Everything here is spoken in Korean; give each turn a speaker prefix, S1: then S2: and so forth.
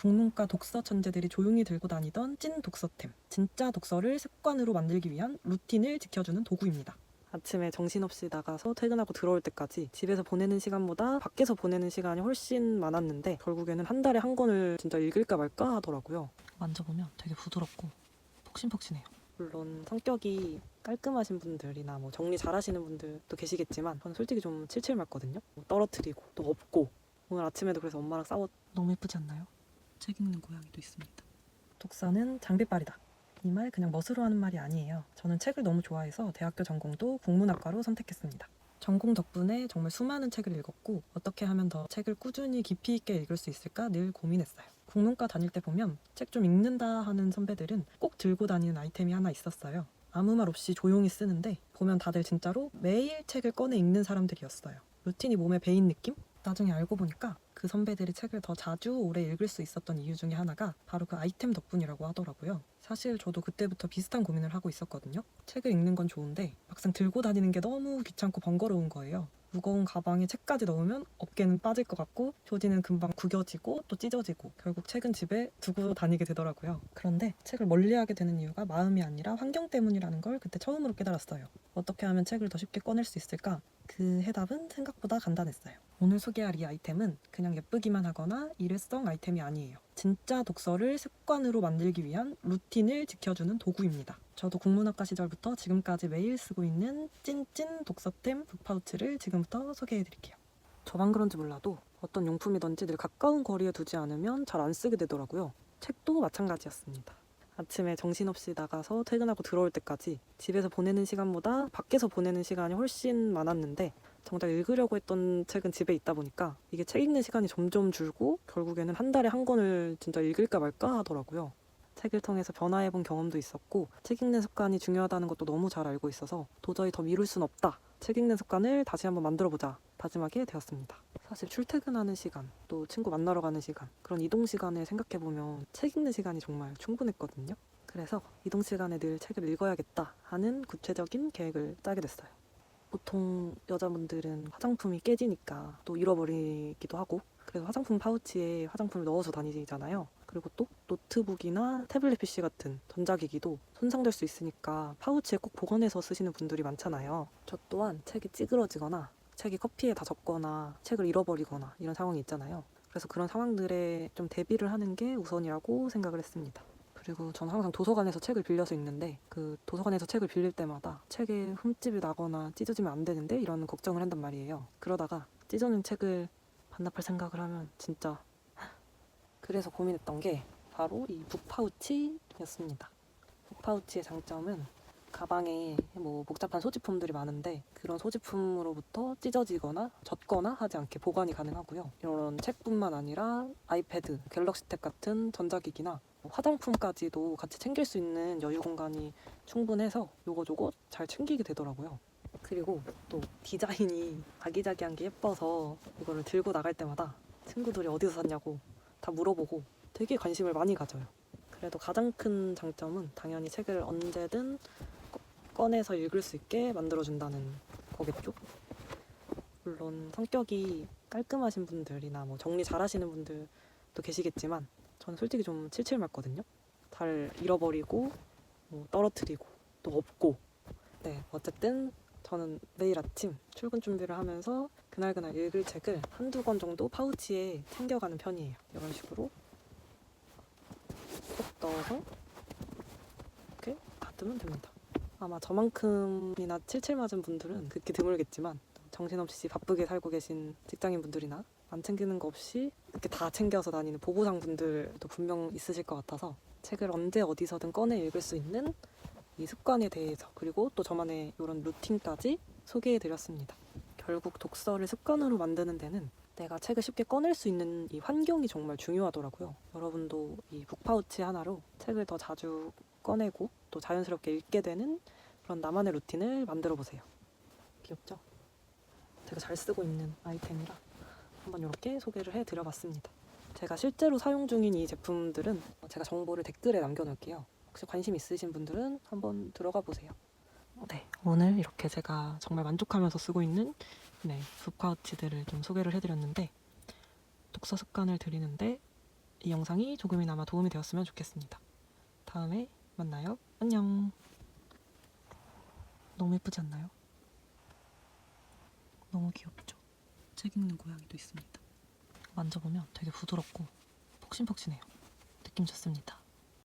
S1: 국문과 독서 천재들이 조용히 들고 다니던 찐 독서템, 진짜 독서를 습관으로 만들기 위한 루틴을 지켜주는 도구입니다. 아침에 정신없이 나가서 퇴근하고 들어올 때까지 집에서 보내는 시간보다 밖에서 보내는 시간이 훨씬 많았는데 결국에는 한 달에 한 권을 진짜 읽을까 말까 하더라고요. 만져보면 되게 부드럽고 폭신폭신해요. 물론 성격이 깔끔하신 분들이나 뭐 정리 잘하시는 분들도 계시겠지만 저는 솔직히 좀 칠칠맞거든요. 떨어뜨리고 또 엎고 오늘 아침에도 그래서 엄마랑 싸웠. 너무 예쁘지 않나요? 책 읽는 고양이도 있습니다. 독서는 장비빨이다. 이 말 그냥 멋으로 하는 말이 아니에요. 저는 책을 너무 좋아해서 대학교 전공도 국문학과로 선택했습니다. 전공 덕분에 정말 수많은 책을 읽었고 어떻게 하면 더 책을 꾸준히 깊이 있게 읽을 수 있을까 늘 고민했어요. 국문과 다닐 때 보면 책 좀 읽는다 하는 선배들은 꼭 들고 다니는 아이템이 하나 있었어요. 아무 말 없이 조용히 쓰는데 보면 다들 진짜로 매일 책을 꺼내 읽는 사람들이었어요. 루틴이 몸에 배인 느낌? 나중에 알고 보니까 그 선배들이 책을 더 자주 오래 읽을 수 있었던 이유 중에 하나가 바로 그 아이템 덕분이라고 하더라고요. 사실 저도 그때부터 비슷한 고민을 하고 있었거든요. 책을 읽는 건 좋은데 막상 들고 다니는 게 너무 귀찮고 번거로운 거예요. 무거운 가방에 책까지 넣으면 어깨는 빠질 것 같고 표지는 금방 구겨지고 또 찢어지고 결국 책은 집에 두고 다니게 되더라고요. 그런데 책을 멀리하게 되는 이유가 마음이 아니라 환경 때문이라는 걸 그때 처음으로 깨달았어요. 어떻게 하면 책을 더 쉽게 꺼낼 수 있을까? 그 해답은 생각보다 간단했어요. 오늘 소개할 이 아이템은 그냥 예쁘기만 하거나 일회성 아이템이 아니에요. 진짜 독서를 습관으로 만들기 위한 루틴을 지켜주는 도구입니다. 저도 국문학과 시절부터 지금까지 매일 쓰고 있는 찐찐 독서템 북파우치를 지금부터 소개해드릴게요. 저만 그런지 몰라도 어떤 용품이든지 늘 가까운 거리에 두지 않으면 잘 안 쓰게 되더라고요. 책도 마찬가지였습니다. 아침에 정신없이 나가서 퇴근하고 들어올 때까지 집에서 보내는 시간보다 밖에서 보내는 시간이 훨씬 많았는데 정작 읽으려고 했던 책은 집에 있다 보니까 이게 책 읽는 시간이 점점 줄고 결국에는 한 달에 한 권을 진짜 읽을까 말까 하더라고요. 책을 통해서 변화해본 경험도 있었고 책 읽는 습관이 중요하다는 것도 너무 잘 알고 있어서 도저히 더 미룰 순 없다. 책 읽는 습관을 다시 한번 만들어보자 다짐하게 되었습니다. 사실 출퇴근하는 시간, 또 친구 만나러 가는 시간, 그런 이동 시간을 생각해보면 책 읽는 시간이 정말 충분했거든요. 그래서 이동 시간에 늘 책을 읽어야겠다 하는 구체적인 계획을 짜게 됐어요. 보통 여자분들은 화장품이 깨지니까 또 잃어버리기도 하고 그래서 화장품 파우치에 화장품을 넣어서 다니잖아요. 그리고 또 노트북이나 태블릿 PC 같은 전자기기도 손상될 수 있으니까 파우치에 꼭 보관해서 쓰시는 분들이 많잖아요. 저 또한 책이 찌그러지거나 책이 커피에 다 젖거나 책을 잃어버리거나 이런 상황이 있잖아요. 그래서 그런 상황들에 좀 대비를 하는 게 우선이라고 생각을 했습니다. 그리고 저는 항상 도서관에서 책을 빌려서 읽는데 그 도서관에서 책을 빌릴 때마다 책에 흠집이 나거나 찢어지면 안 되는데 이런 걱정을 한단 말이에요. 그러다가 찢어진 책을 반납할 생각을 하면 진짜 그래서 고민했던 게 바로 이 북파우치였습니다. 북파우치의 장점은 가방에 뭐 복잡한 소지품들이 많은데 그런 소지품으로부터 찢어지거나 젖거나 하지 않게 보관이 가능하고요. 이런 책뿐만 아니라 아이패드, 갤럭시 탭 같은 전자기기나 화장품까지도 같이 챙길 수 있는 여유 공간이 충분해서 요거저거 잘 챙기게 되더라고요. 그리고 또 디자인이 아기자기한 게 예뻐서 이거를 들고 나갈 때마다 친구들이 어디서 샀냐고 다 물어보고 되게 관심을 많이 가져요. 그래도 가장 큰 장점은 당연히 책을 언제든 꺼내서 읽을 수 있게 만들어준다는 거겠죠. 물론 성격이 깔끔하신 분들이나 뭐 정리 잘하시는 분들도 계시겠지만 저는 솔직히 좀 칠칠맞거든요. 잘 잃어버리고 뭐 떨어뜨리고 또 엎고 네 어쨌든 저는 매일 아침 출근 준비를 하면서 그날그날 읽을 책을 한두 권 정도 파우치에 챙겨가는 편이에요. 이런 식으로 꼭 넣어서 이렇게 닫으면 됩니다. 아마 저만큼이나 칠칠맞은 분들은 그렇게 드물겠지만 정신없이 바쁘게 살고 계신 직장인분들이나 안 챙기는 거 없이 이렇게 다 챙겨서 다니는 보부상 분들도 분명 있으실 것 같아서 책을 언제 어디서든 꺼내 읽을 수 있는 이 습관에 대해서 그리고 또 저만의 이런 루틴까지 소개해드렸습니다. 결국 독서를 습관으로 만드는 데는 내가 책을 쉽게 꺼낼 수 있는 이 환경이 정말 중요하더라고요. 여러분도 이 북파우치 하나로 책을 더 자주 꺼내고 또 자연스럽게 읽게 되는 그런 나만의 루틴을 만들어 보세요. 귀엽죠? 제가 잘 쓰고 있는 아이템이라 한번 이렇게 소개를 해드려봤습니다. 제가 실제로 사용 중인 이 제품들은 제가 정보를 댓글에 남겨놓을게요. 혹시 관심 있으신 분들은 한번 들어가 보세요. 네, 오늘 이렇게 제가 정말 만족하면서 쓰고 있는 북파우치들을 좀 소개를 해드렸는데 독서 습관을 들이는데 이 영상이 조금이나마 도움이 되었으면 좋겠습니다. 다음에 만나요. 안녕. 너무 예쁘지 않나요? 너무 귀엽죠? 책 읽는 고양이도 있습니다. 만져보면 되게 부드럽고 폭신폭신해요. 느낌 좋습니다.